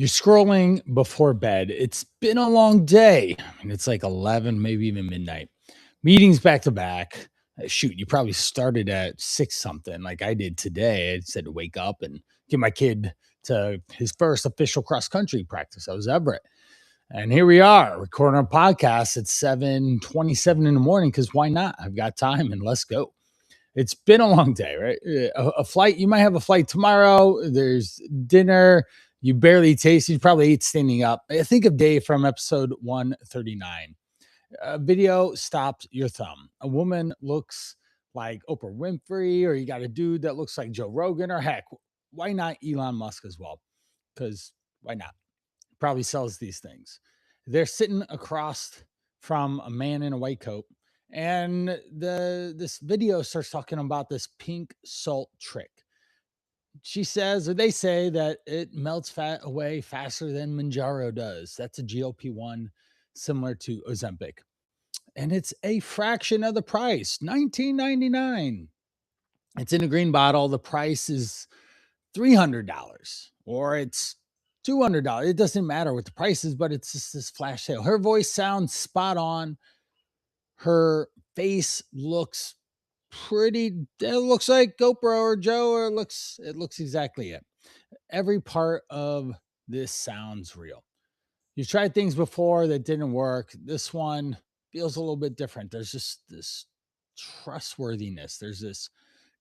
You're scrolling before bed. It's been a long day. I mean, it's like 11, maybe even midnight. Meetings back to back. Shoot, you probably started at 6 something like I did today. I said to wake up and get my kid to his first official cross country practice. I was Everett. And here we are recording our podcast at 7:27 in the morning because why not? I've got time and let's go. It's been a long day, right? A flight, you might have a flight tomorrow. There's dinner. You barely taste. You probably ate standing up. I think of Dave from episode 139. A video stopped your thumb. A woman looks like Oprah Winfrey, or you got a dude that looks like Joe Rogan, or heck, why not Elon Musk as well? Because why not? Probably sells these things. They're sitting across from a man in a white coat, and this video starts talking about this pink salt trick. She says, or they say, that it melts fat away faster than Manjaro does. That's a GLP-1 similar to Ozempic. And it's a fraction of the price, $19.99. It's in a green bottle. The price is $300 or it's $200. It doesn't matter what the price is, but it's just this flash sale. Her voice sounds spot on. Her face looks it looks like GoPro or Joe, or it looks exactly it. Every part of this sounds real. You've tried things before that didn't work. This one feels a little bit different. There's just this trustworthiness. There's this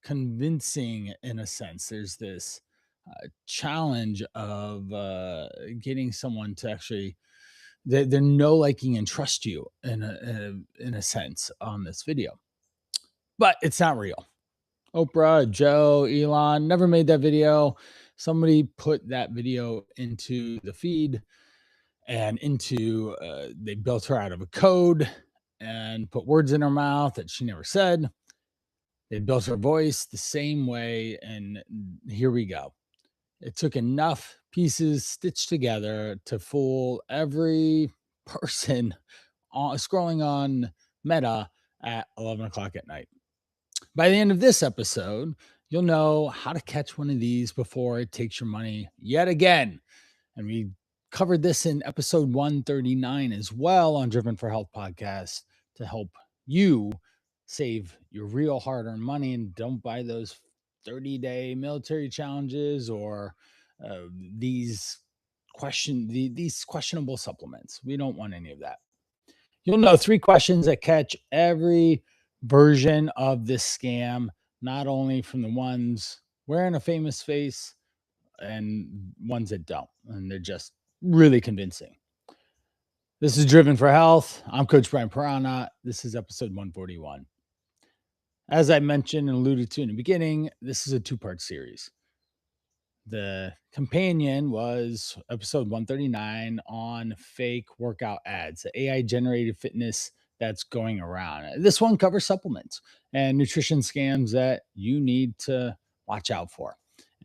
convincing, in a sense. There's this challenge of getting someone to actually they're know, liking, and trust you in a sense on this video. But it's not real. Oprah, Joe, Elon never made that video. Somebody put that video into the feed and they built her out of a code and put words in her mouth that she never said. They built her voice the same way, and here we go. It took enough pieces stitched together to fool every person scrolling on Meta at 11 o'clock at night. By the end of this episode, you'll know how to catch one of these before it takes your money yet again. And we covered this in episode 139 as well on Driven for Health podcast to help you save your real hard-earned money and don't buy those 30-day military challenges or these questionable supplements. We don't want any of that. You'll know 3 questions that catch every version of this scam, not only from the ones wearing a famous face and ones that don't. And they're just really convincing. This is Driven for Health. I'm Coach Brian Pirana. This is episode 141. As I mentioned and alluded to in the beginning, this is a 2-part series. The companion was episode 139 on fake workout ads, the AI generated fitness that's going around. This one covers supplements and nutrition scams that you need to watch out for.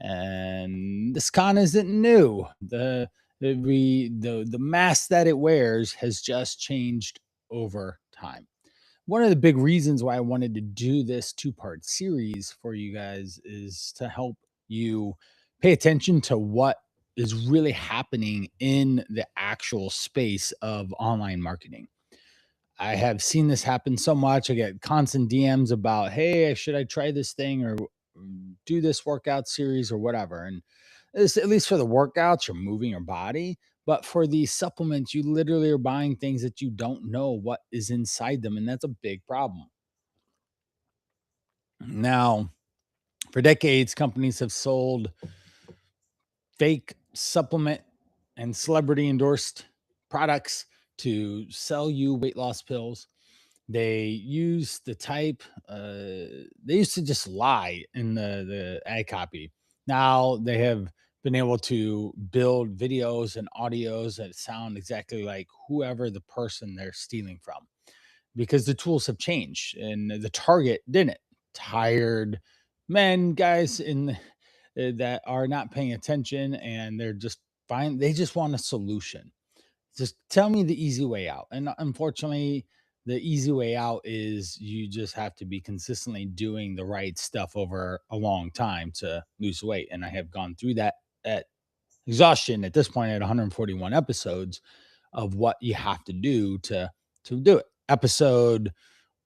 And this con isn't new. The mask that it wears has just changed over time. One of the big reasons why I wanted to do this 2-part series for you guys is to help you pay attention to what is really happening in the actual space of online marketing. I have seen this happen so much. I get constant DMs about, hey, should I try this thing or do this workout series or whatever? And this, at least for the workouts, you're moving your body. But for the supplements, you literally are buying things that you don't know what is inside them. And that's a big problem. Now, for decades, companies have sold fake supplement and celebrity endorsed products to sell you weight loss pills. They use they used to just lie in the ad copy. Now they have been able to build videos and audios that sound exactly like whoever the person they're stealing from, because the tools have changed and the target didn't. Tired men, guys that are not paying attention, and they're just fine. They just want a solution. Just tell me the easy way out. And unfortunately, the easy way out is you just have to be consistently doing the right stuff over a long time to lose weight. And I have gone through that at exhaustion at this point at 141 episodes of what you have to do to do it. Episode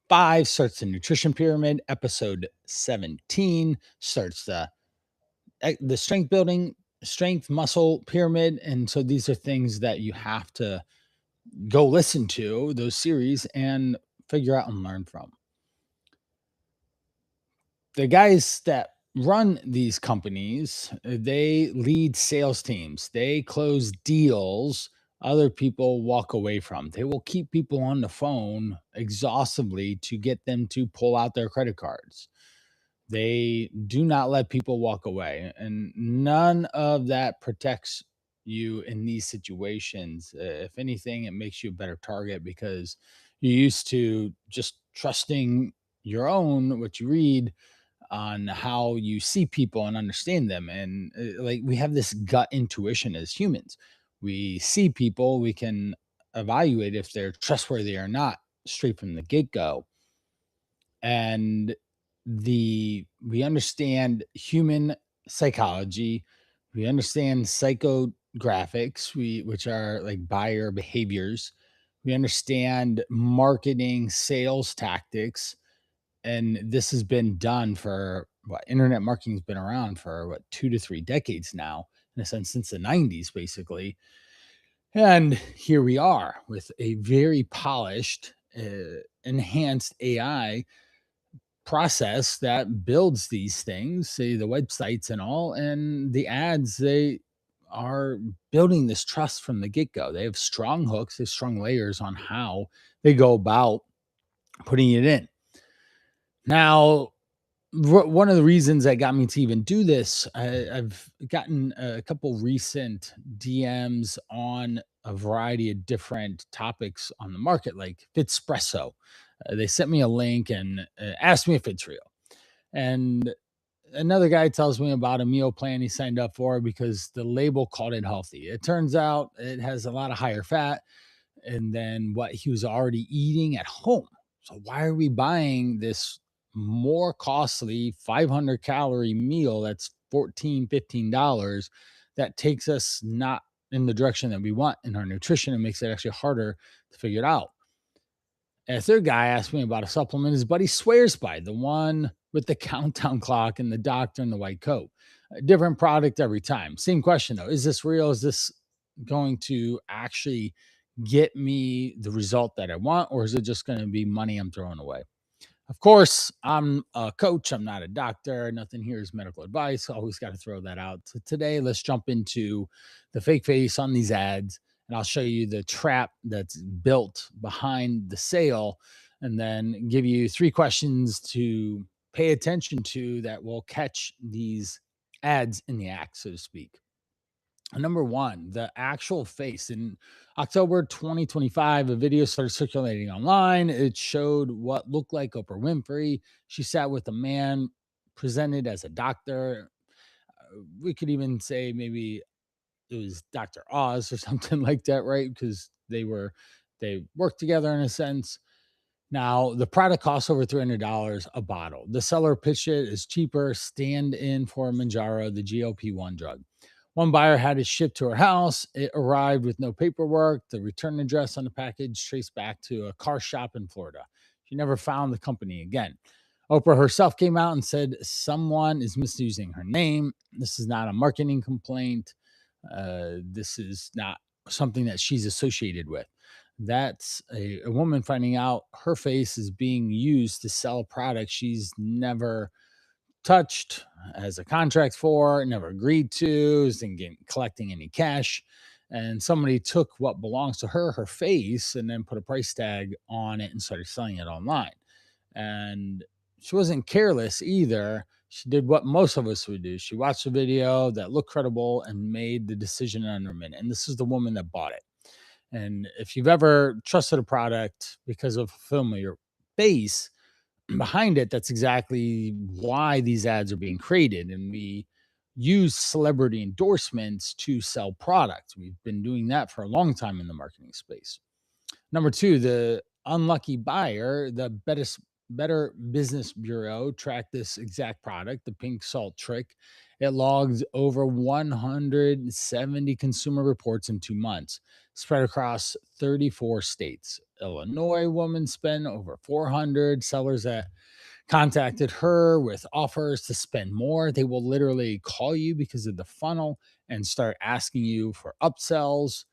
5 starts the nutrition pyramid. Episode 17 starts the strength building, strength muscle pyramid. And so these are things that you have to go listen to those series and figure out and learn from. The guys that run these companies, they lead sales teams, they close deals other people walk away from. They will keep people on the phone exhaustively to get them to pull out their credit cards. They do not let people walk away, and none of that protects you in these situations. If anything, it makes you a better target because you're used to just trusting your own, what you read, on how you see people and understand them. And like we have this gut intuition as humans. We see people, we can evaluate if they're trustworthy or not straight from the get go. And we understand human psychology, we understand psychographics, which are like buyer behaviors. We understand marketing, sales tactics, and this has been done for what internet marketing's been around for what 2 to 3 decades now, in a sense, since the 90s, basically. And here we are with a very polished, enhanced AI process that builds these things, say the websites and all, and the ads, they are building this trust from the get-go. They have strong hooks, they have strong layers on how they go about putting it in. Now, one of the reasons that got me to even do this, I've gotten a couple recent DMs on a variety of different topics on the market, like Fitspresso. They sent me a link and asked me if it's real. And another guy tells me about a meal plan he signed up for because the label called it healthy. It turns out it has a lot of higher fat and then what he was already eating at home. So why are we buying this more costly 500 calorie meal that's 14, $15 that takes us not in the direction that we want in our nutrition and makes it actually harder to figure it out? And a third guy asked me about a supplement his buddy swears by, the one with the countdown clock and the doctor in the white coat. A different product every time. Same question though. Is this real? Is this going to actually get me the result that I want, or is it just going to be money I'm throwing away? Of course, I'm a coach. I'm not a doctor. Nothing here is medical advice. Always got to throw that out. So today, let's jump into the fake face on these ads, and I'll show you the trap that's built behind the sale, and then give you 3 questions to pay attention to that will catch these ads in the act, so to speak. Number one, the actual face. In October 2025, a video started circulating online. It showed what looked like Oprah Winfrey. She sat with a man presented as a doctor. We could even say maybe it was Dr. Oz or something like that, right? Because they worked together in a sense. Now, the product costs over $300 a bottle. The seller pitched it as cheaper stand in for Manjaro, the GLP-1 drug. One buyer had it shipped to her house. It arrived with no paperwork. The return address on the package traced back to a car shop in Florida. She never found the company again. Oprah herself came out and said someone is misusing her name. This is not a marketing complaint. This is not something that she's associated with. That's a woman finding out her face is being used to sell a product she's never touched, has a contract for, never agreed to, isn't collecting any cash. And somebody took what belongs to her, her face, and then put a price tag on it and started selling it online. And she wasn't careless either. She did what most of us would do. She watched a video that looked credible and made the decision under a minute. And this is the woman that bought it. And if you've ever trusted a product because of a familiar face behind it, that's exactly why these ads are being created. And we use celebrity endorsements to sell products. We've been doing that for a long time in the marketing space. Number two, the unlucky buyer, the Better Business Bureau tracked this exact product, the pink salt trick, It logged over 170 consumer reports in 2 months, spread across 34 states. Illinois woman spent over 400. Sellers that contacted her with offers to spend more. They will literally call you because of the funnel and start asking you for upsells.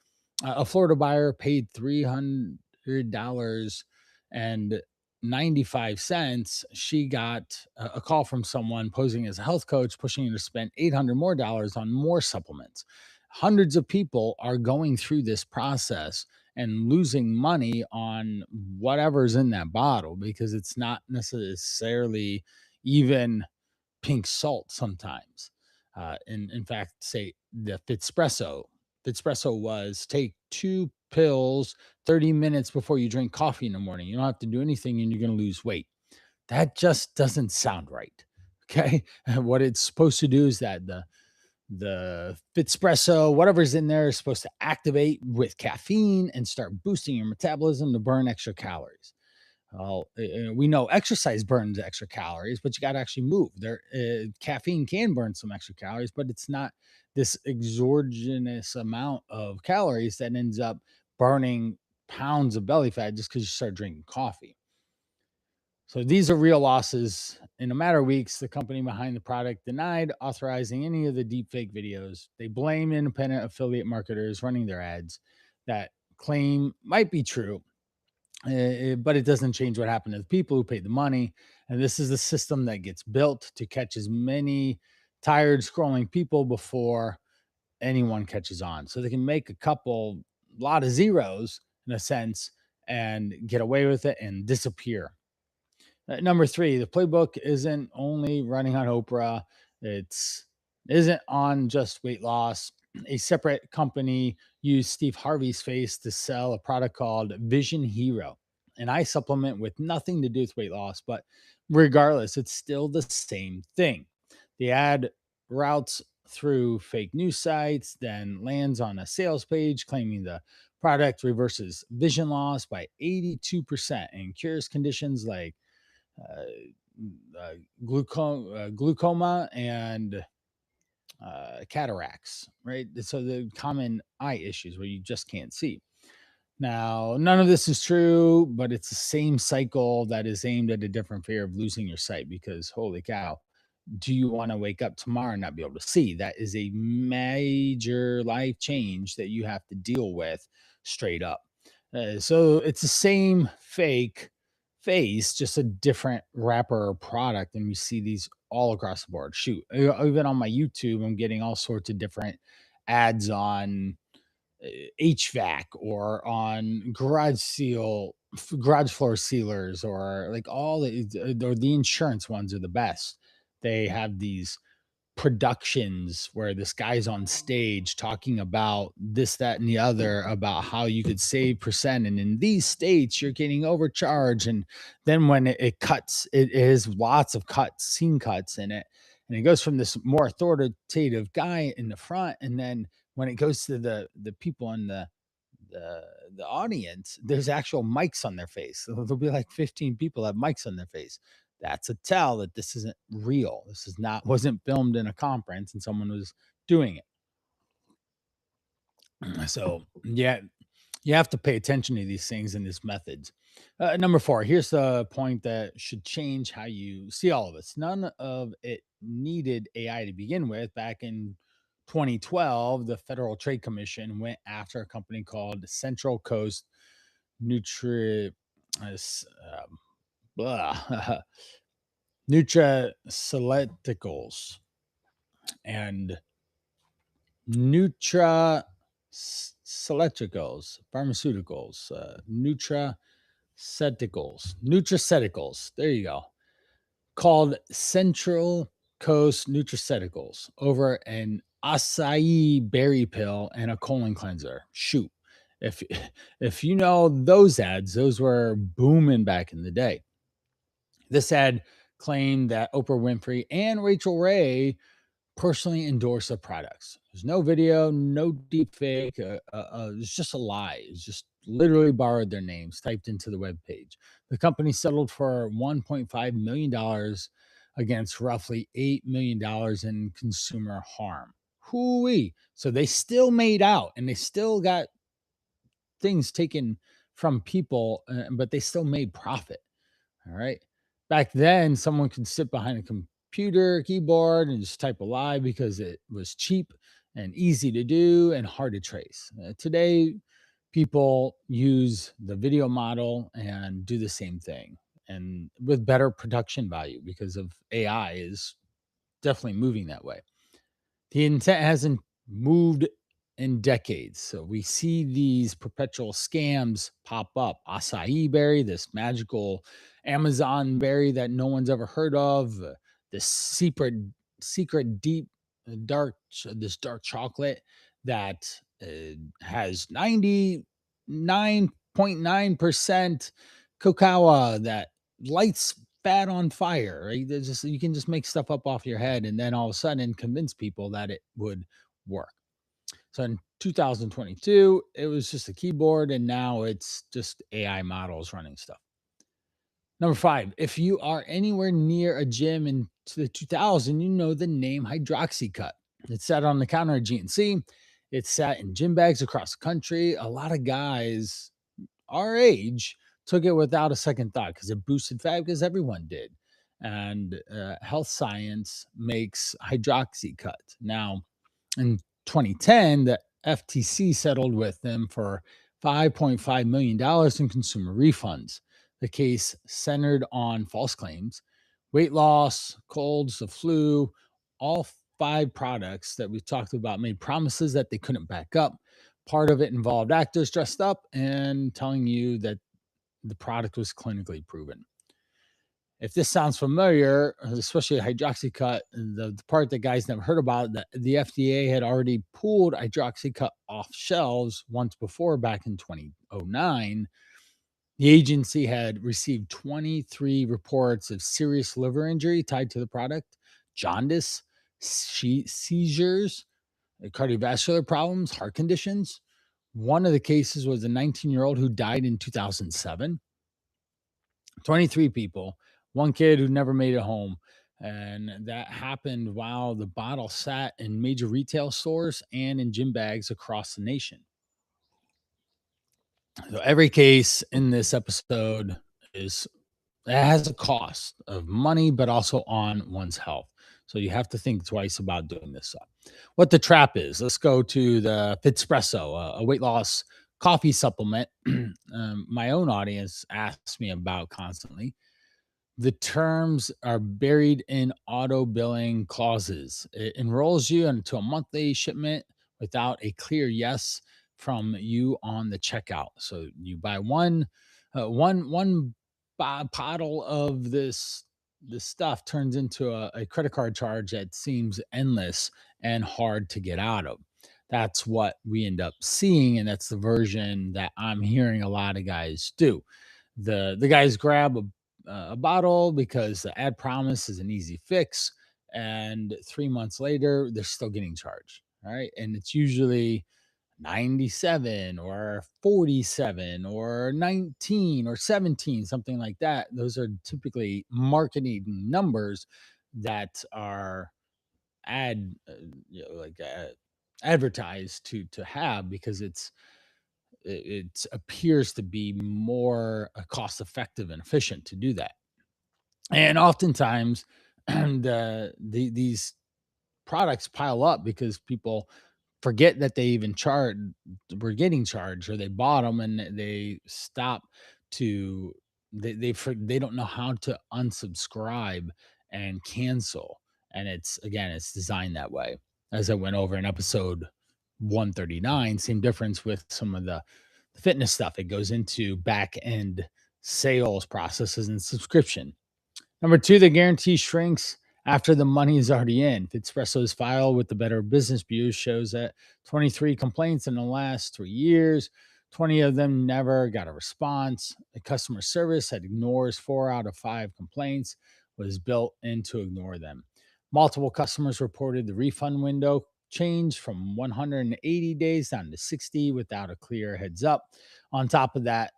A Florida buyer paid $300 and 95 cents. She got a call from someone posing as a health coach, pushing her to spend 800 more dollars on more supplements. Hundreds of people are going through this process and losing money on whatever's in that bottle because it's not necessarily even pink salt sometimes. In fact, say the Fitspresso was take 2 pills 30 minutes before you drink coffee in the morning. You don't have to do anything and you're going to lose weight. That just doesn't sound right. Okay. What it's supposed to do is that the Fitspresso, whatever's in there, is supposed to activate with caffeine and start boosting your metabolism to burn extra calories. Well, we know exercise burns extra calories, but you got to actually move. Caffeine can burn some extra calories, but it's not this exogenous amount of calories that ends up burning pounds of belly fat just because you start drinking coffee. So these are real losses. In a matter of weeks, the company behind the product denied authorizing any of the deepfake videos. They blame independent affiliate marketers running their ads. That claim might be true, but it doesn't change what happened to the people who paid the money. And this is a system that gets built to catch as many tired scrolling people before anyone catches on. So they can make lot of zeros in a sense and get away with it and disappear. Number three, the playbook isn't only running on Oprah. It's isn't on just weight loss. A separate company used Steve Harvey's face to sell a product called Vision Hero, an eye supplement with nothing to do with weight loss. But regardless, it's still the same thing. The ad routes through fake news sites, then lands on a sales page claiming the product reverses vision loss by 82% and cures conditions like uh, glaucoma and cataracts, right? So the common eye issues where you just can't see. Now, none of this is true, but it's the same cycle that is aimed at a different fear of losing your sight because holy cow, do you want to wake up tomorrow and not be able to see? That is a major life change that you have to deal with straight up. So it's the same fake face, just a different wrapper or product. And we see these all across the board. Shoot, even on my YouTube, I'm getting all sorts of different ads on HVAC or on garage floor sealers or like or the insurance ones are the best. They have these productions where this guy's on stage talking about this, that, and the other about how you could save percent. And in these states, you're getting overcharged. And then when it cuts, it has lots of scene cuts in it. And it goes from this more authoritative guy in the front. And then when it goes to the people in the the audience, there's actual mics on their face. So there'll be like 15 people have mics on their face. That's a tell that this isn't real. This is not wasn't filmed in a conference and someone was doing it. So yeah, you have to pay attention to these things and these methods. Number four, here's the point that should change how you see all of this. None of it needed AI to begin with. Back in 2012, the Federal Trade Commission went after a company called Central Coast Nutri, uh, s- um, blah, Nutraceuticals and Nutraceuticals, pharmaceuticals, nutraceuticals. There you go. Called Central Coast Nutraceuticals over an acai berry pill and a colon cleanser. Shoot. If if you know those ads, those were booming back in the day. This ad claimed that Oprah Winfrey and Rachel Ray personally endorse the products. There's no video, no deep fake. It's just a lie. It's just literally borrowed their names, typed into the web page. The company settled for $1.5 million against roughly $8 million in consumer harm. Hooey. So they still made out and they still got things taken from people, but they still made profit. All right. Back then, someone could sit behind a computer keyboard and just type a lie because it was cheap and easy to do and hard to trace. Today, people use the video model and do the same thing and with better production value because of AI is definitely moving that way. The intent hasn't moved in decades. So we see these perpetual scams pop up. Acai berry, this magical Amazon berry that no one's ever heard of, this secret deep this dark chocolate that has 99.9% cocoa that lights fat on fire, right? There's just you can just make stuff up off your head and then all of a sudden convince people that it would work. So in 2022, it was just a keyboard, and now it's just AI models running stuff. Number five, if you are anywhere near a gym in the 2000, you know the name Hydroxycut. It sat on the counter at GNC. It sat in gym bags across the country. A lot of guys our age took it without a second thought because it boosted fat because everyone did. And health science makes Hydroxycut. Now, in 2010, the FTC settled with them for $5.5 million in consumer refunds. The case centered on false claims, weight loss, colds, the flu, all five products that we talked about made promises that they couldn't back up. Part of it involved actors dressed up and telling you that the product was clinically proven. If this sounds familiar, especially Hydroxycut, the part that guys never heard about, the FDA had already pulled Hydroxycut off shelves once before back in 2009. The agency had received 23 reports of serious liver injury tied to the product, jaundice, seizures, cardiovascular problems, heart conditions. One of the cases was a 19-year-old who died in 2007. 23 people, one kid who never made it home. And that happened while the bottle sat in major retail stores and in gym bags across the nation. So every case in this episode is it has a cost of money, but also on one's health. So you have to think twice about doing this. What the trap is, let's go to the Fitspresso, a weight loss coffee supplement. My own audience asks me about constantly. The terms are buried in auto billing clauses. It enrolls you into a monthly shipment without a clear yes from you on the checkout. So you buy one bottle of this stuff turns into a credit card charge that seems endless and hard to get out of. That's what we end up seeing, and that's the version that I'm hearing a lot of guys do. The guys grab a bottle because the ad promise is an easy fix, and 3 months later they're still getting charged. All right, and it's usually 97 or 47 or 19 or 17, something like that. Those are typically marketing numbers that are ad you know, like advertised to have because it appears to be more cost effective and efficient to do that. And oftentimes these products pile up because people forget that they even charge were getting charged or they bought them and they stop to they don't know how to unsubscribe and cancel. And it's again it's designed that way. As I went over in episode 139, same difference with some of the fitness stuff. It goes into back end sales processes and subscription. Number two, the guarantee shrinks after the money is already in. Fitspresso's file with the Better Business Bureau shows that 23 complaints in the last 3 years, 20 of them never got a response. The customer service that ignores 4 out of 5 complaints was built in to ignore them. Multiple customers reported the refund window changed from 180 days down to 60 without a clear heads up. On top of that,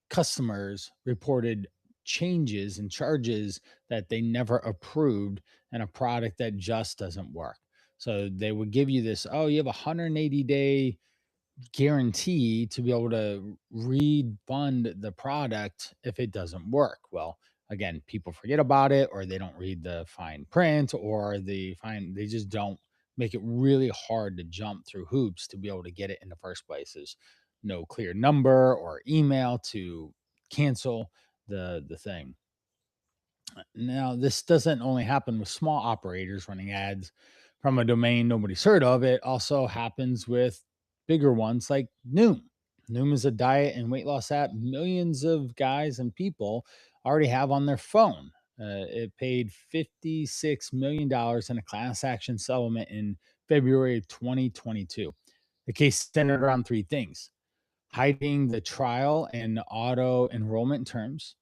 customers reported changes and charges that they never approved and a product that just doesn't work. So they would give you this, oh, you have a 180-day guarantee to be able to refund the product if it doesn't work. Well, again, people forget about it, or they don't read the fine print, or they just don't make it really hard to jump through hoops to be able to get it in the first place. There's no clear number or email to cancel the thing. Now, this doesn't only happen with small operators running ads from a domain nobody's heard of. It also happens with bigger ones like Noom. Noom is a diet and weight loss app millions of guys and people already have on their phone. It paid $56 million dollars in a class action settlement in February of 2022. The case centered around three things: hiding the trial and auto enrollment terms,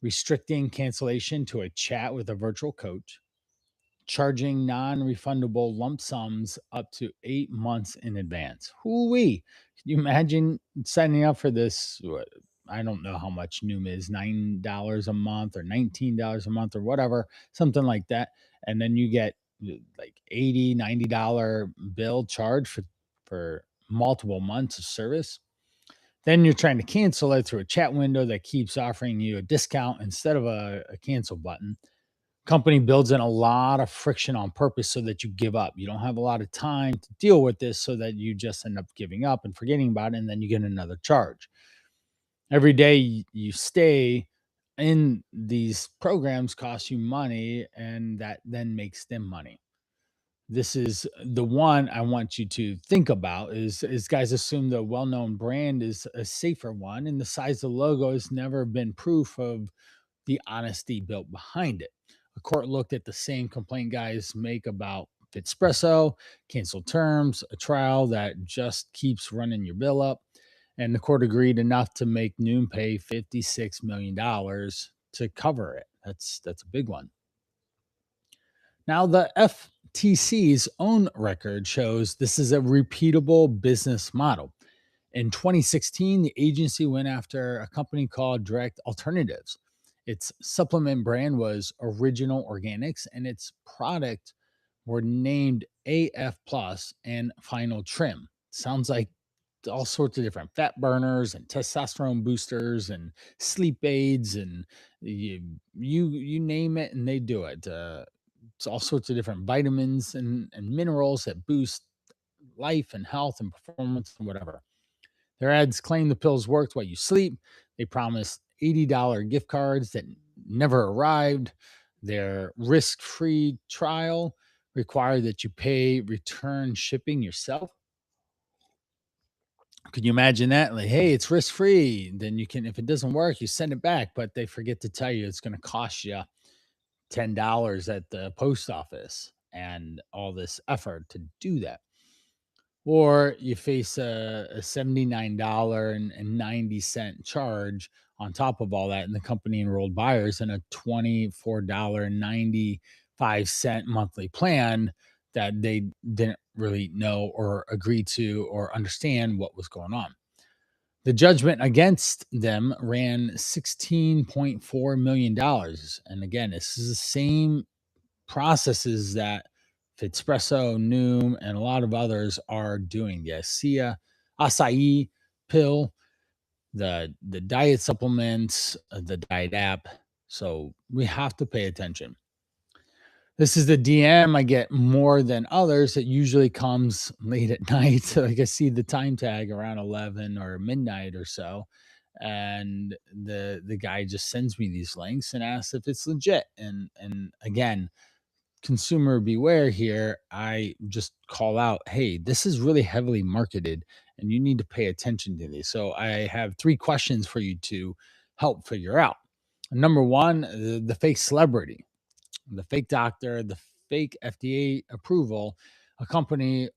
restricting cancellation to a chat with a virtual coach, charging non-refundable lump sums up to 8 months in advance. Hoo-wee. Can you imagine signing up for this? I don't know how much Noom is, $9 a month or $19 a month or whatever, something like that. And then you get like $80, $90 bill charge for multiple months of service. Then you're trying to cancel it through a chat window that keeps offering you a discount instead of a cancel button. Company builds in a lot of friction on purpose so that you give up. You don't have a lot of time to deal with this, so that you just end up giving up and forgetting about it, and then you get another charge. Every day you stay in these programs costs you money, and that then makes them money. This is the one I want you to think about. Is guys assume the well-known brand is a safer one, and the size of the logo has never been proof of the honesty built behind it. A court looked at the same complaint guys make about Fitspresso, canceled terms, a trial that just keeps running your bill up, and the court agreed enough to make Noom pay $56 million to cover it. That's a big one. Now, the FTC's own record shows this is a repeatable business model. In 2016, the agency went after a company called Direct Alternatives. Its supplement brand was Original Organics, and its product were named AF Plus and Final Trim. Sounds like all sorts of different fat burners and testosterone boosters and sleep aids, and you name it and they do it. It's all sorts of different vitamins and minerals that boost life and health and performance and whatever. Their ads claim the pills worked while you sleep. They promised $80 gift cards that never arrived. Their risk free trial required that you pay return shipping yourself. Could you imagine that? Like, hey, it's risk free. Then you can, if it doesn't work, you send it back, but they forget to tell you it's going to cost you $10 at the post office and all this effort to do that. Or you face a $79.90 charge on top of all that, and the company enrolled buyers in a $24.95 monthly plan that they didn't really know or agree to or understand what was going on. The judgment against them ran $16.4 million. And again, this is the same processes that Fitspresso, Noom, and a lot of others are doing. The acai pill, the diet supplements, the diet app. So we have to pay attention. This is the DM I get more than others. It usually comes late at night. So like I see the time tag around 11 or midnight or so. And the guy just sends me these links and asks if it's legit. And again, consumer beware here. I just call out, hey, this is really heavily marketed and you need to pay attention to these. So I have three questions for you to help figure out. Number one, the fake celebrity, the fake doctor, the fake FDA approval. A company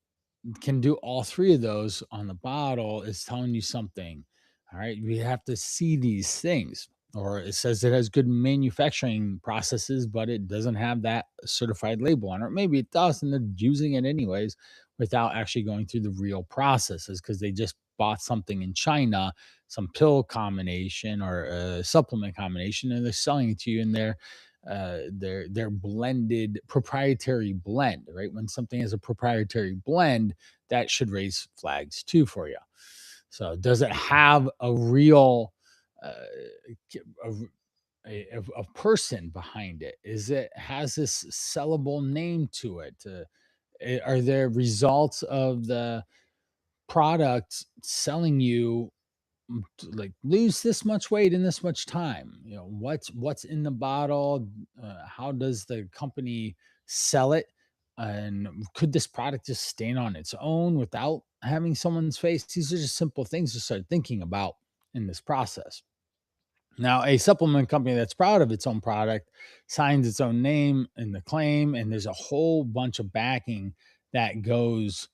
can do all three of those on the bottle is telling you something. All right. We have to see these things. Or it says it has good manufacturing processes, but it doesn't have that certified label on it. Or maybe it does, and they're using it anyways without actually going through the real processes because they just bought something in China, some pill combination or a supplement combination, and they're selling it to you in their blended proprietary blend, right? When something has a proprietary blend, that should raise flags too for you. So, does it have a real uh, a, a person behind it? Is it has this sellable name to it? Are there results of the product selling you like lose this much weight in this much time? You know, what's in the bottle? How does the company sell it? And could this product just stand on its own without having someone's face? These are just simple things to start thinking about in this process. Now, a supplement company that's proud of its own product signs its own name in the claim, and there's a whole bunch of backing that goes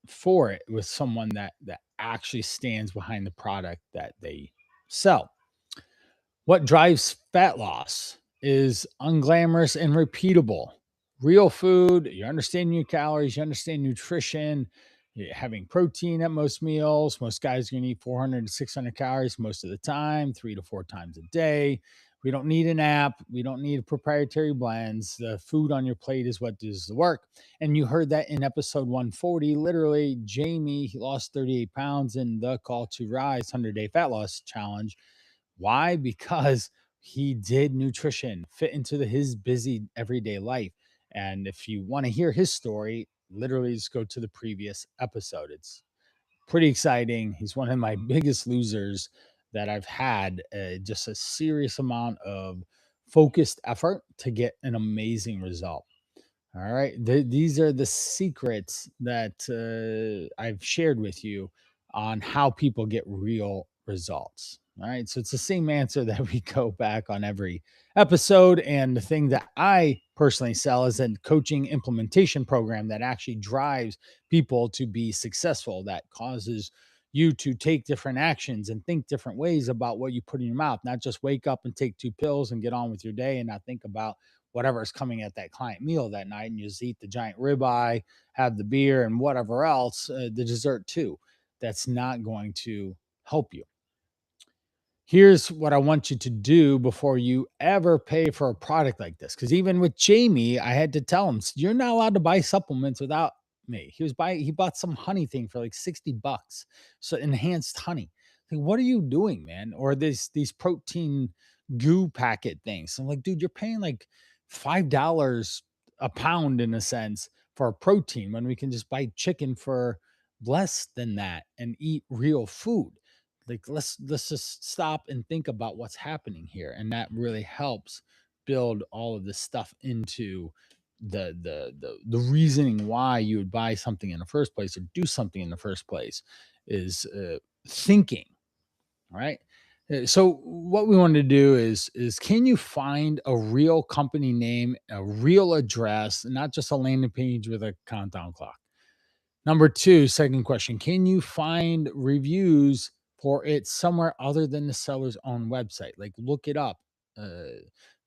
for it with someone that actually stands behind the product that they sell. What drives fat loss is unglamorous and repeatable. Real food, you understand your calories, you understand nutrition, you're having protein at most meals. Most guys are going to eat 400 to 600 calories most of the time, 3 to 4 times a day. We don't need an app. We don't need proprietary blends. The food on your plate is what does the work. And you heard that in episode 140. Literally, Jamie, he lost 38 pounds in the Call to Rise 100-day fat loss challenge. Why? Because he did nutrition fit into his busy everyday life. And if you want to hear his story, literally just go to the previous episode. It's pretty exciting. He's one of my biggest losers that I've had. Just a serious amount of focused effort to get an amazing result. All right. These are the secrets that I've shared with you on how people get real results. All right. So it's the same answer that we go back on every episode. And the thing that I personally sell is a coaching implementation program that actually drives people to be successful, that causes you to take different actions and think different ways about what you put in your mouth, not just wake up and take 2 pills and get on with your day and not think about whatever is coming at that client meal that night, and you just eat the giant ribeye, have the beer, and whatever else, the dessert too. That's not going to help you. Here's what I want you to do before you ever pay for a product like this. Because even with Jamie, I had to tell him, you're not allowed to buy supplements without me. He bought some honey thing for like 60 bucks. So enhanced honey. Like, what are you doing, man? Or these protein goo packet things. I'm like, dude, you're paying like $5 a pound in a sense for a protein when we can just buy chicken for less than that and eat real food. Like, let's just stop and think about what's happening here, and that really helps build all of this stuff into the reasoning why you would buy something in the first place or do something in the first place is thinking. Right. So what we want to do is can you find a real company name, a real address, not just a landing page with a countdown clock? Number two, second question, can you find reviews for it somewhere other than the seller's own website? Like, look it up.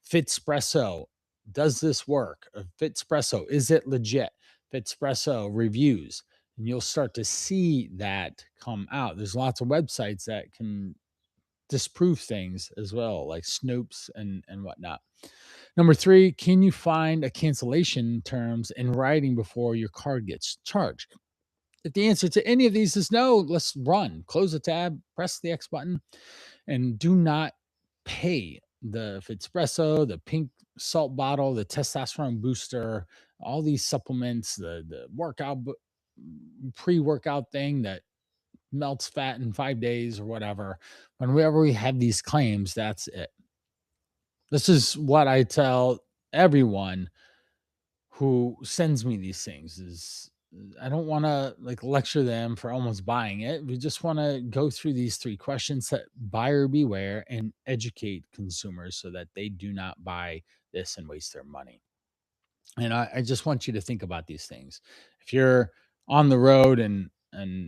Fitspresso, does this work? Fitspresso, is it legit? Fitspresso reviews, and you'll start to see that come out. There's lots of websites that can disprove things as well, like Snopes and whatnot. Number three, can you find a cancellation terms in writing before your card gets charged? If the answer to any of these is no, let's run. Close the tab, press the X button, and do not pay the Fitspresso, the pink salt bottle, the testosterone booster, all these supplements, the pre-workout thing that melts fat in 5 days or whatever. Whenever we have these claims, that's it. This is what I tell everyone who sends me these things is I don't want to like lecture them for almost buying it. We just want to go through these three questions that buyer beware and educate consumers so that they do not buy this and waste their money. And I just want you to think about these things. If you're on the road and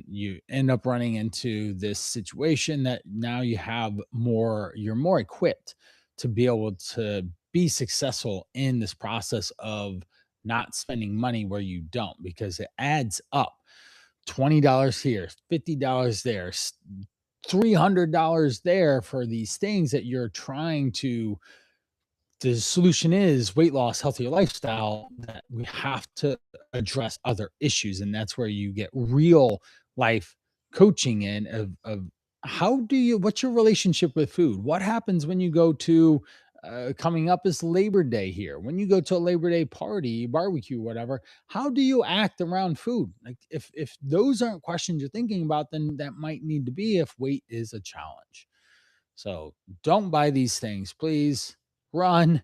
you end up running into this situation that now you have more, you're more equipped to be able to be successful in this process of not spending money where you don't, because it adds up $20 here, $50 there, $300 there for these things that you're trying to. The solution is weight loss, healthier lifestyle, that we have to address other issues. And that's where you get real life coaching in of how do you, what's your relationship with food? What happens when you go to, coming up is Labor Day here. When you go to a Labor Day party, barbecue, whatever, how do you act around food? Like if those aren't questions you're thinking about, then that might need to be if weight is a challenge. So don't buy these things, please. Run,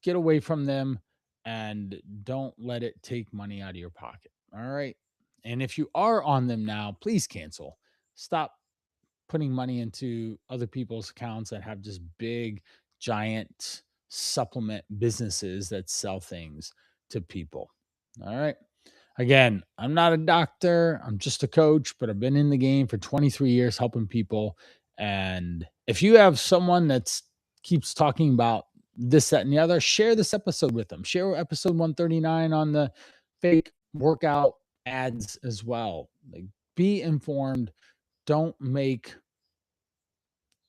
get away from them, and don't let it take money out of your pocket. All right. And if you are on them now, please cancel. Stop putting money into other people's accounts that have just big, giant supplement businesses that sell things to people. All right. Again, I'm not a doctor, I'm just a coach, but I've been in the game for 23 years helping people. And if you have someone that's keeps talking about this, that, and the other, share this episode with them. Share episode 139 on the fake workout ads as well. Like, be informed. Don't make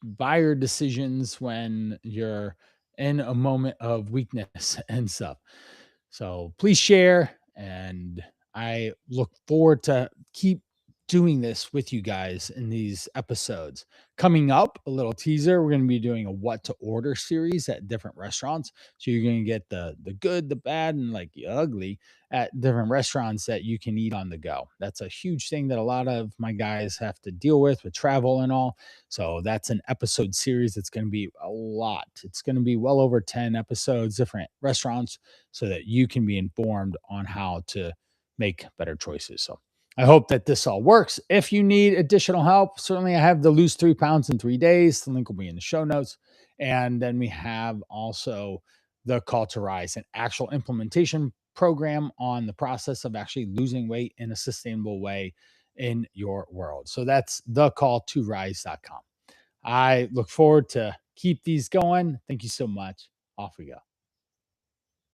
buyer decisions when you're in a moment of weakness and stuff. So please share. And I look forward to keep doing this with you guys in these episodes. Coming up, a little teaser, we're going to be doing a what to order series at different restaurants. So you're going to get the good, the bad, and like the ugly at different restaurants that you can eat on the go. That's a huge thing that a lot of my guys have to deal with travel and all. So that's an episode series that's going to be a lot. It's going to be well over 10 episodes, different restaurants, so that you can be informed on how to make better choices. So I hope that this all works. If you need additional help, certainly I have the lose 3 pounds in 3 days. The link will be in the show notes. And then we have also the Call to Rise, an actual implementation program on the process of actually losing weight in a sustainable way in your world. So that's thecalltorise.com. I look forward to keep these going. Thank you so much. Off we go.